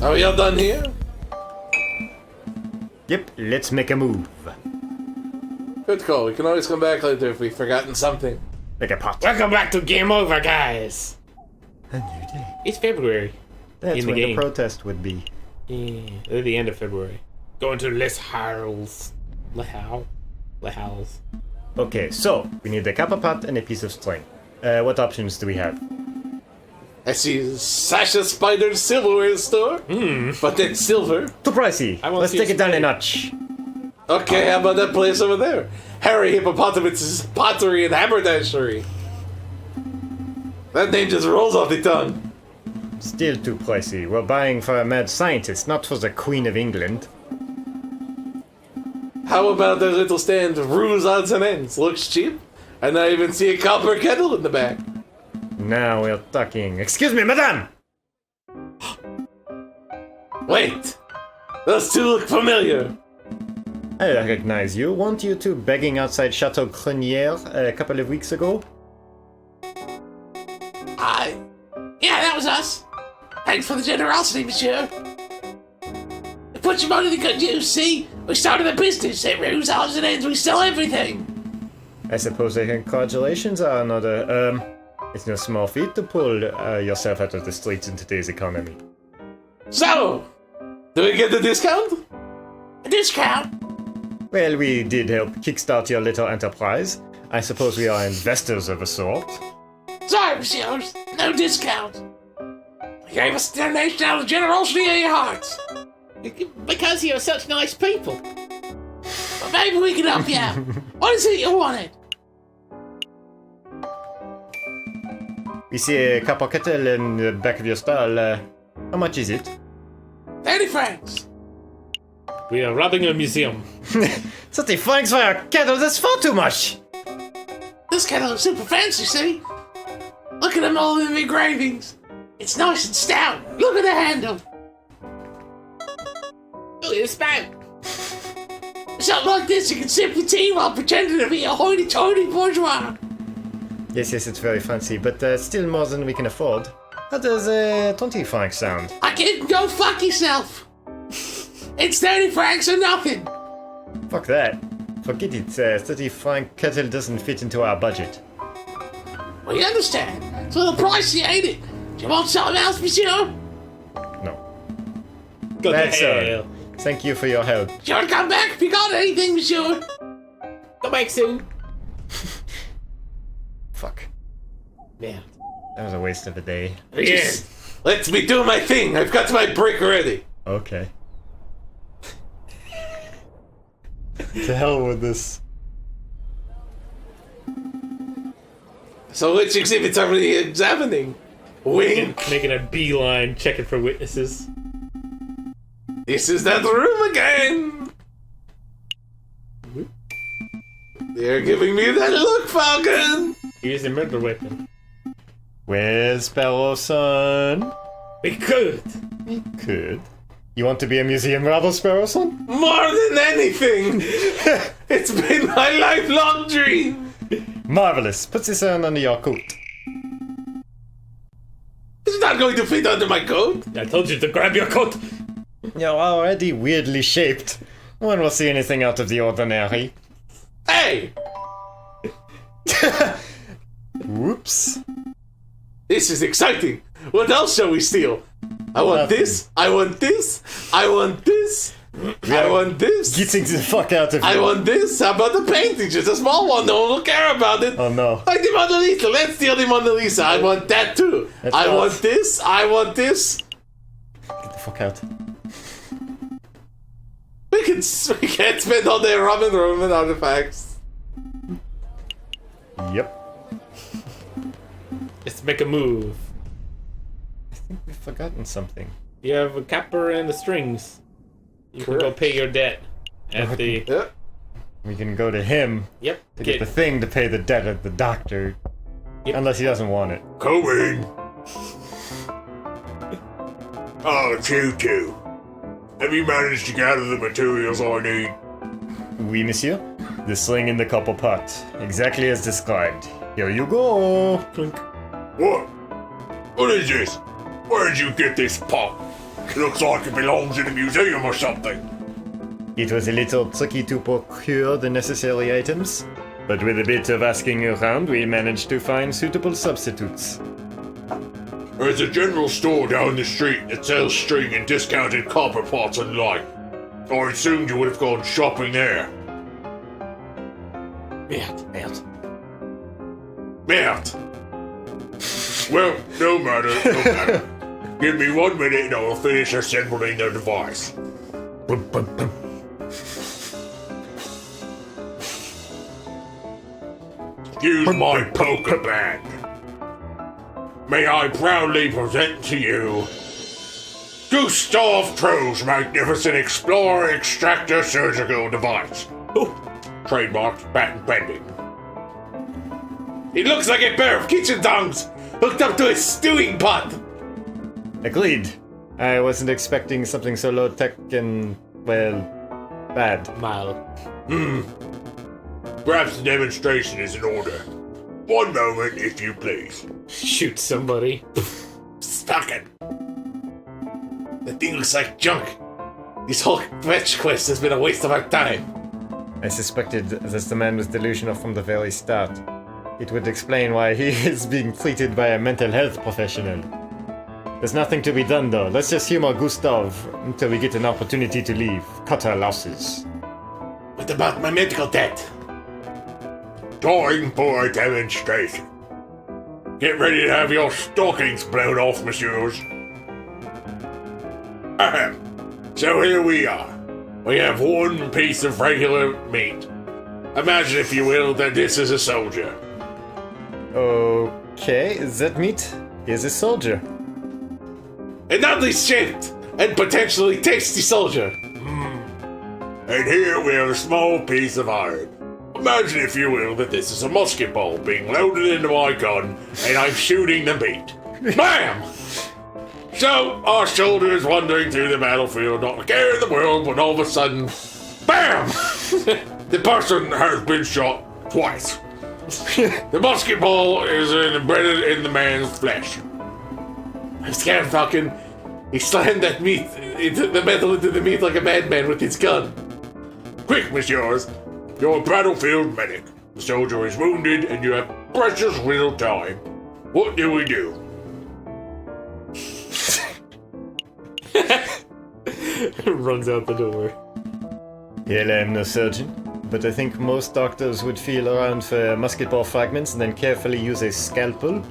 Are we all done here? Yep, let's make a move. Good call. We can always come back later if we've forgotten something. Like a pot. Welcome back to Game Over, guys. A new day. It's February. That's In the when the game. protest would be. Yeah, at the end of February. Going to Les Halles. Okay, so we need a copper pot and a piece of string. What options do we have? I see Sasha Spider's silverware store, but that's silver. Too pricey. I wanna Let's see take a it down a spray. notch. Okay, how about that place over there? Harry Hippopotamus's Pottery and Haberdashery. That name just rolls off the tongue. Still too pricey. We're buying for a mad scientist, not for the Queen of England. How about that little stand, Ruse Odds and Ends? Looks cheap, and I even see a copper kettle in the back. Now we're talking. Excuse me, madame! Wait, those two look familiar. I recognize you. Weren't you two begging outside Chateau Crenière a couple of weeks ago? Yeah, that was us. Thanks for the generosity, monsieur. It puts your money to good use, see? We started a business at Ruse Odds and Ends. We sell everything. I suppose congratulations are another, it's no small feat to pull yourself out of the streets in today's economy. So, do we get the discount? A discount? Well, we did help kickstart your little enterprise. I suppose we are investors of a sort. Sorry, monsieur. No discount. You gave us a donation out of the generosity of your hearts. Because you're such nice people. But maybe we can help you out. What is it you wanted? We see a copper kettle in the back of your stall. How much is it? 30 francs. We are robbing a museum. 30 francs for a kettle, that's far too much! This kettle is super fancy, see? Look at them all in the engravings. It's nice and stout. Look at the handle. Look at the spout. Something like this, you can sip your tea while pretending to be a hoity-toity bourgeois. Yes, it's very fancy, but still more than we can afford. How does 20 francs sound? I can go fuck yourself. It's 30 francs or nothing. Fuck that. Forget it, 30 franc kettle doesn't fit into our budget. We understand. It's a little pricey, ain't it? Do you want something else, monsieur? No. Go to That's hell. Thank you for your help. Sure to come back if you got anything, monsieur. Go back soon. Fuck. Man. That was a waste of a day. Just let me do my thing. I've got my brick ready. Okay. To hell with this. So which exhibits are we examining? Wink. Making a beeline, checking for witnesses. This is that room again. They're giving me that look, Falcon. Here's a murder weapon. Where's Sparrow, son? We could. We could. You want to be a museum robber, Sparrow, son? More than anything, it's been my lifelong dream. Marvelous. Put this on under your coat. It's not going to fit under my coat. I told you to grab your coat. You're already weirdly shaped. No one will see anything out of the ordinary. Hey, Whoops. this is exciting. What else shall we steal? I want this. I want this. I want this. I want this. Getting the fuck out of here. I want this. How about the painting? Just a small one. No one will care about it. Oh no. Like the Mona Lisa. Let's steal the Mona Lisa. I want that too. That's I false. want this. I want this. Get the fuck out. We can't spend all day robbing Roman artifacts. Yep. Let's make a move. I think we've forgotten something. You have a copper and the strings. You can go Correct. pay your debt at the... Yeah. We can go to him Yep. to get the thing to pay the debt of the doctor. Yep. Unless he doesn't want it. Coming. Oh, Choo-Choo. Have you managed to gather the materials I need? Oui, monsieur. The sling in the copper pot. Exactly as described. Here you go. Clink. What? What is this? Where'd you get this pot? It looks like it belongs in a museum or something. It was a little tricky to procure the necessary items, but with a bit of asking around, we managed to find suitable substitutes. There's a general store down the street that sells string and discounted copper pots and the like. I assumed you would have gone shopping there. Merde. Merde. Well, no matter. Give me 1 minute and I'll finish assembling the device. Use my poker band. May I proudly present to you Gustav Tro's magnificent Explorer Extractor Surgical Device. Trademarked, patent pending. It looks like a pair of kitchen tongs hooked up to a stewing pot. Agreed. I wasn't expecting something so low-tech and, well, bad. Mal. Perhaps the demonstration is in order. 1 moment, if you please. Shoot somebody. Stuck it. That thing looks like junk. This whole fetch quest has been a waste of our time. I suspected that the man was delusional from the very start. It would explain why he is being treated by a mental health professional. There's nothing to be done though. Let's just humor Gustav until we get an opportunity to leave. Cut our losses. What about my medical debt? Time for a demonstration. Get ready to have your stockings blown off, messieurs. Ahem. So here we are. We have 1 piece of regular meat. Imagine, if you will, that this is a soldier. Okay, that meat is a soldier. An oddly shaped and potentially tasty soldier. And here we have a small piece of iron. Imagine, if you will, that this is a musket ball being loaded into my gun and I'm shooting the meat. Bam! So, our soldier is wandering through the battlefield, not a care in the world, but all of a sudden, BAM! The person has been shot twice. The musket ball is embedded in the man's flesh. I'm scared, Falcon. He slammed that meat, the metal into the meat like a madman with his gun. Quick, messieurs. You're a battlefield medic. The soldier is wounded and you have precious little time. What do we do? Runs out the door. Well, I'm no surgeon, but I think most doctors would feel around for musket ball fragments and then carefully use a scalpel.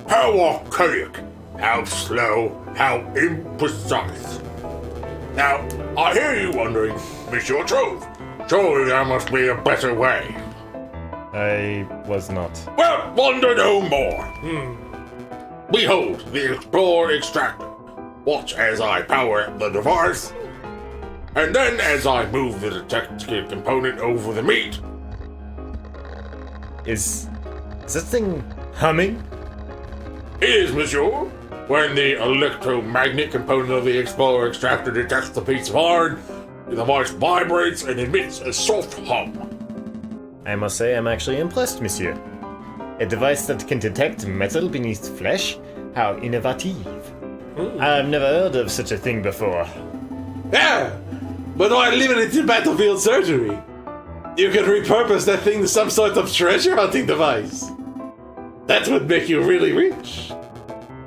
How archaic, how slow, how imprecise. Now, I hear you wondering, Monsieur Trove, surely there must be a better way. I was not. Well, wonder no more. Behold, the Explorer Extractor. Watch as I power up the device, and then as I move the detected component over the meat. Is that thing humming? It is, monsieur. When the electromagnet component of the Explorer Extractor detects the piece of iron, the device vibrates and emits a soft hum. I must say I'm actually impressed, monsieur. A device that can detect metal beneath flesh? How innovative. I've never heard of such a thing before. Yeah, but why limit it to battlefield surgery? You can repurpose that thing to some sort of treasure hunting device. That would make you really rich.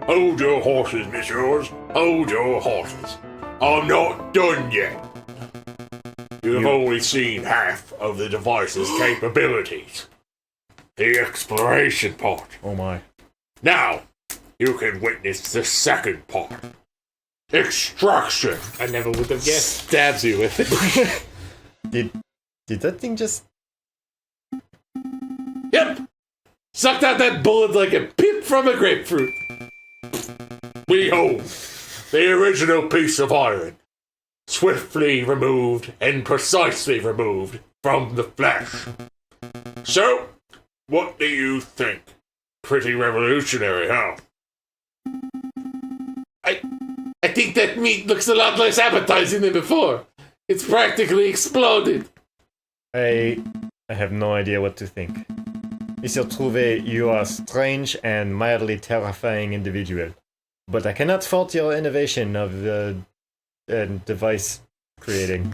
Hold your horses, messieurs. Hold your horses. I'm not done yet. You have only seen half of the device's capabilities. The exploration part. Oh my. Now, you can witness the second part. Extraction. I never would have guessed. Stabs you with it. Did that thing just... Yep. Sucked out that bullet like a pip from a grapefruit. Behold, the original piece of iron. Swiftly removed and precisely removed from the flesh. So, what do you think? Pretty revolutionary, huh? I think that meat looks a lot less appetizing than before. It's practically exploded. I have no idea what to think. Monsieur Trouvé, you are a strange and mildly terrifying individual. But I cannot fault your innovation of device creating.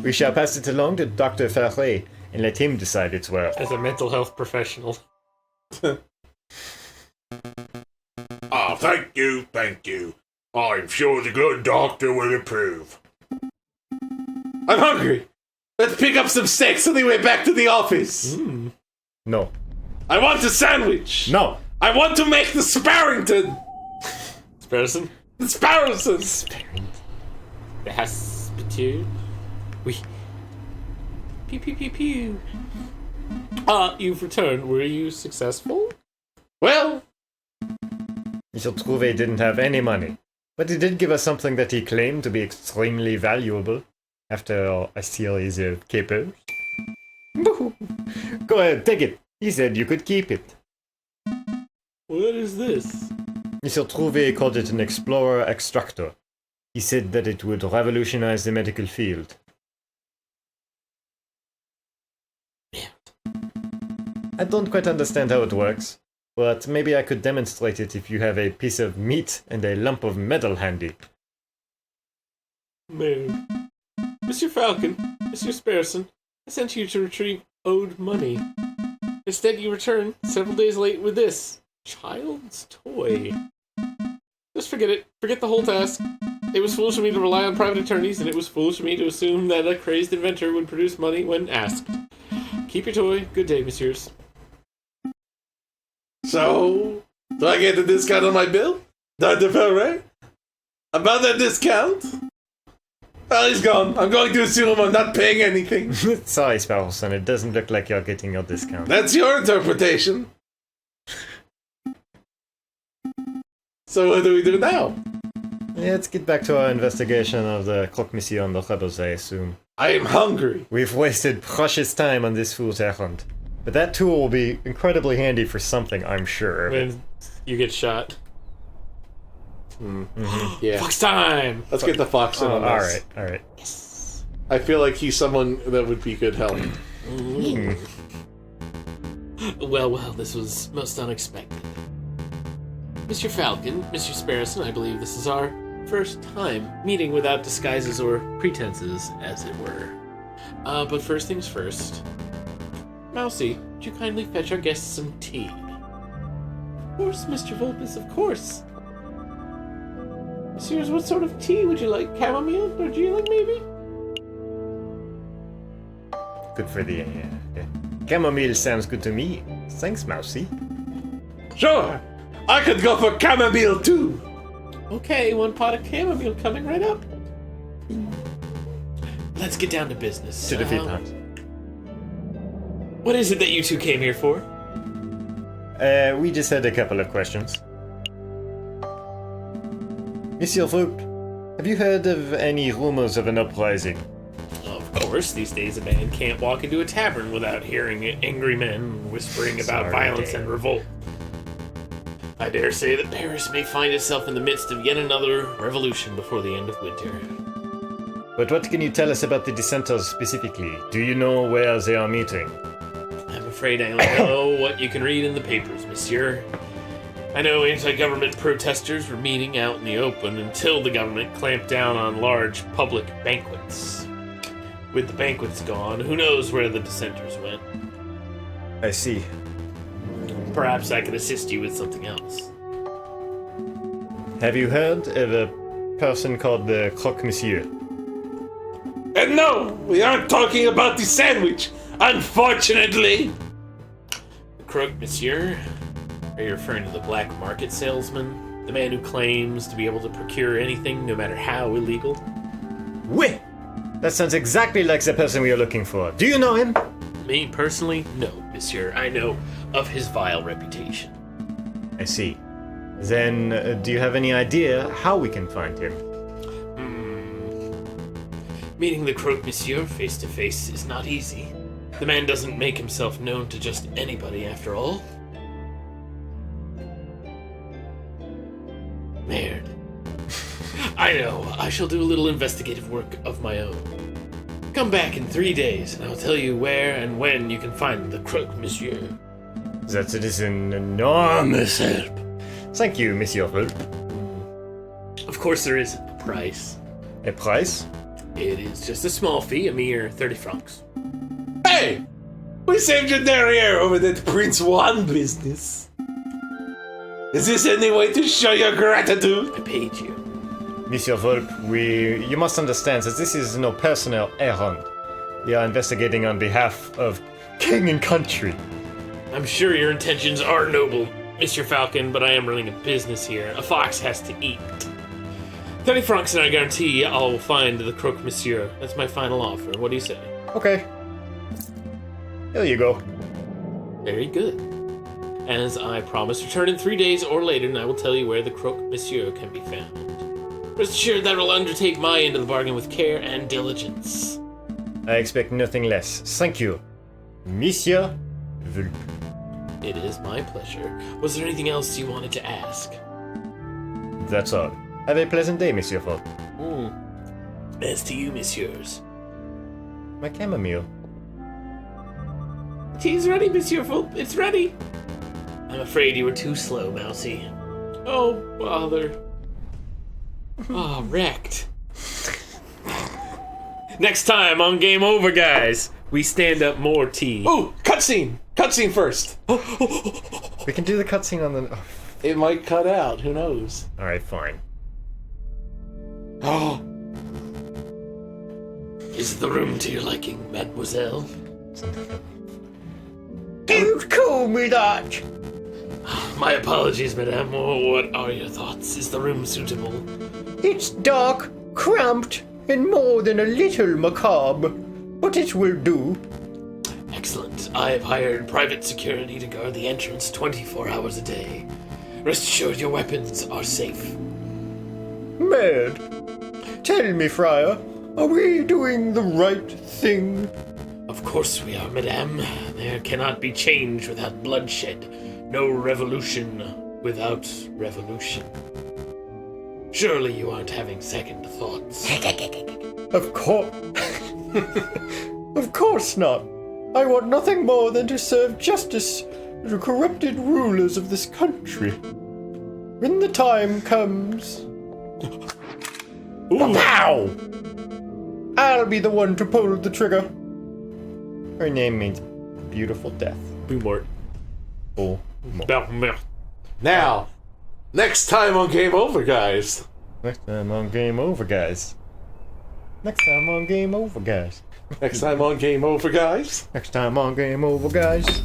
We shall pass it along to Dr. Ferret and let him decide its worth. As a mental health professional. Ah, thank you. I'm sure the good doctor will approve. I'm hungry. Let's pick up some steaks on the way back to the office. No. I want a sandwich. No! I want to make the Sparrington. Sparrowson? The Sparrowson. The Haspitude? We. Pew pew pew pew. You've returned. Were you successful? Well, Monsieur Trouvé didn't have any money, but he did give us something that he claimed to be extremely valuable. After all, I steal his capers. Go ahead, take it. He said you could keep it. What is this? Monsieur Trouvé called it an explorer extractor. He said that it would revolutionize the medical field. I don't quite understand how it works, but maybe I could demonstrate it if you have a piece of meat and a lump of metal handy. Man. Mr. Falcon, Mr. Sparrowson, I sent you to retrieve owed money. Instead, you return several days late with this child's toy. Just forget it. Forget the whole task. It was foolish of me to rely on private attorneys, and it was foolish of me to assume that a crazed inventor would produce money when asked. Keep your toy. Good day, messieurs. so do I get a discount on my bill, Dr. Ferret? About that discount? Well, he's gone. I'm going to assume I'm not paying anything. Sorry, Sparrowson, it doesn't look like you're getting your discount. That's your interpretation. So what do we do now? Yeah, let's get back to our investigation of the croque-monsieur and the rebels, I assume. I am hungry. We've wasted precious time on this fool's errand. But that tool will be incredibly handy for something, I'm sure. When you get shot. Yeah. Fox time! Let's get the fox in on this. Alright. I feel like he's someone that would be good help. Well, this was most unexpected. Mr. Falcon, Mr. Sparrowson, I believe this is our first time meeting without disguises or pretenses, as it were. But first things first. Mousy, would you kindly fetch our guests some tea? Of course, Mr. Vulpus, of course. Messieurs, what sort of tea would you like? Chamomile? Darjeeling, maybe? Good for the... chamomile sounds good to me. Thanks, Mousy. Sure. I could go for chamomile too. Okay, one pot of chamomile coming right up. Let's get down to business. To defeat the hunt. What is it that you two came here for? We just had a couple of questions. Monsieur Vogt, have you heard of any rumors of an uprising? Of course, these days a man can't walk into a tavern without hearing angry men whispering about violence and revolt. I dare say that Paris may find itself in the midst of yet another revolution before the end of winter. But what can you tell us about the dissenters specifically? Do you know where they are meeting? I'm afraid I only know what you can read in the papers, monsieur. I know anti-government protesters were meeting out in the open until the government clamped down on large public banquets. With the banquets gone, who knows where the dissenters went? I see. Perhaps I could assist you with something else. Have you heard of a person called the croque-monsieur? And no, we aren't talking about the sandwich, unfortunately. The croque monsieur? Are you referring to the black market salesman? The man who claims to be able to procure anything, no matter how illegal? Oui! That sounds exactly like the person we are looking for. Do you know him? Me, personally? No, monsieur. I know of his vile reputation. I see. Then, do you have any idea how we can find him? Meeting the croque monsieur face to face is not easy. The man doesn't make himself known to just anybody, after all. Merde. I know. I shall do a little investigative work of my own. Come back in 3 days, and I'll tell you where and when you can find the croque monsieur. That it is an enormous help. Thank you, Monsieur Vogt. Of course there is a price. A price? It is just a small fee, a mere 30 francs. Hey! We saved your derriere over that Prince Juan business. Is this any way to show your gratitude? I paid you. Monsieur Volpe, you must understand that this is no personal errand. We are investigating on behalf of king and country. I'm sure your intentions are noble, Mr. Falcon, but I am running a business here. A fox has to eat. 30 francs and I guarantee I'll find the croque monsieur. That's my final offer. What do you say? Okay. Here you go. Very good. As I promised, return in 3 days or later, and I will tell you where the croque monsieur can be found. Rest assured that I will undertake my end of the bargain with care and diligence. I expect nothing less. Thank you, Monsieur Volpe. It is my pleasure. Was there anything else you wanted to ask? That's all. Have a pleasant day, Monsieur Volpe. As to you, messieurs. My chamomile. Tea's ready, Monsieur Volpe. It's ready. I'm afraid you were too slow, Mousy. Oh, bother. Ah, wrecked. Next time on Game Over, guys, we stand up more tea. Ooh, cutscene! Cutscene first. We can do the cutscene on the... Oh. It might cut out, who knows? Alright, fine. Oh, Is the room to your liking, mademoiselle? Don't call me that! My apologies, madame. What are your thoughts? Is the room suitable? It's dark, cramped, and more than a little macabre, but it will do. Excellent. I have hired private security to guard the entrance 24 hours a day. Rest assured your weapons are safe. Mad. Tell me, Friar, are we doing the right thing? Of course we are, madame. There cannot be change without bloodshed. No revolution without revolution. Surely you aren't having second thoughts. Of course. Of course not. I want nothing more than to serve justice to the corrupted rulers of this country. When the time comes... Pow! I'll be the one to pull the trigger. Her name means beautiful death. Boomort. Oh. now, next time on Game Over, guys. Next time on Game Over, guys. Next time on Game Over, guys. Next time on Game Over, guys. Next time on Game Over, guys.